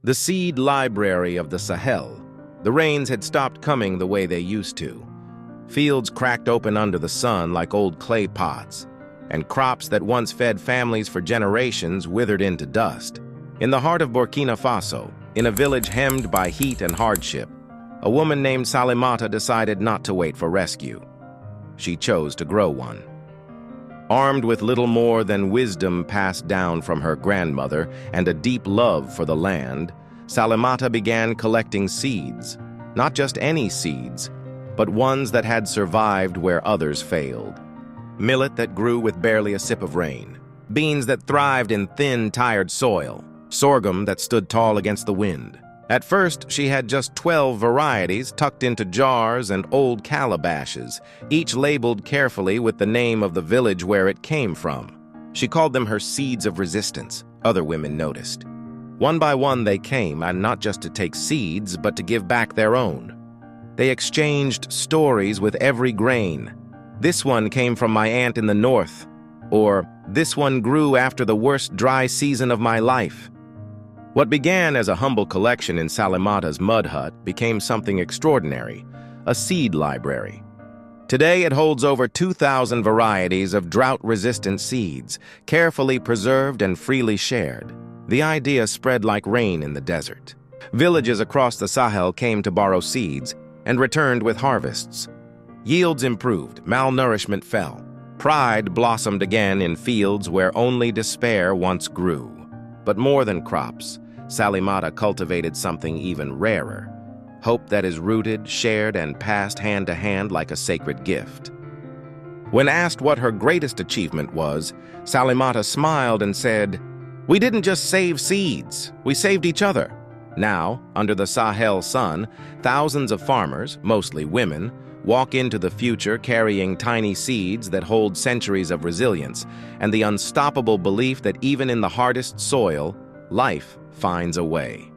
The seed library of the Sahel. The rains had stopped coming the way they used to. Fields cracked open under the sun like old clay pots, and crops that once fed families for generations withered into dust. In the heart of Burkina Faso, in a village hemmed by heat and hardship, a woman named Salimata decided not to wait for rescue. She chose to grow one. Armed with little more than wisdom passed down from her grandmother and a deep love for the land, Salimata began collecting seeds, not just any seeds, but ones that had survived where others failed. Millet that grew with barely a sip of rain, beans that thrived in thin, tired soil, sorghum that stood tall against the wind. At first, she had just 12 varieties tucked into jars and old calabashes, each labeled carefully with the name of the village where it came from. She called them her seeds of resistance, other women noticed. One by one they came, and not just to take seeds, but to give back their own. They exchanged stories with every grain. This one came from my aunt in the north, or this one grew after the worst dry season of my life. What began as a humble collection in Salimata's mud hut became something extraordinary, a seed library. Today it holds over 2,000 varieties of drought-resistant seeds, carefully preserved and freely shared. The idea spread like rain in the desert. Villages across the Sahel came to borrow seeds and returned with harvests. Yields improved, malnourishment fell. Pride blossomed again in fields where only despair once grew. But more than crops, Salimata cultivated something even rarer, hope that is rooted, shared, and passed hand to hand like a sacred gift. When asked what her greatest achievement was, Salimata smiled and said, "We didn't just save seeds, we saved each other." Now, under the Sahel sun, thousands of farmers, mostly women, walk into the future carrying tiny seeds that hold centuries of resilience and the unstoppable belief that even in the hardest soil, life finds a way.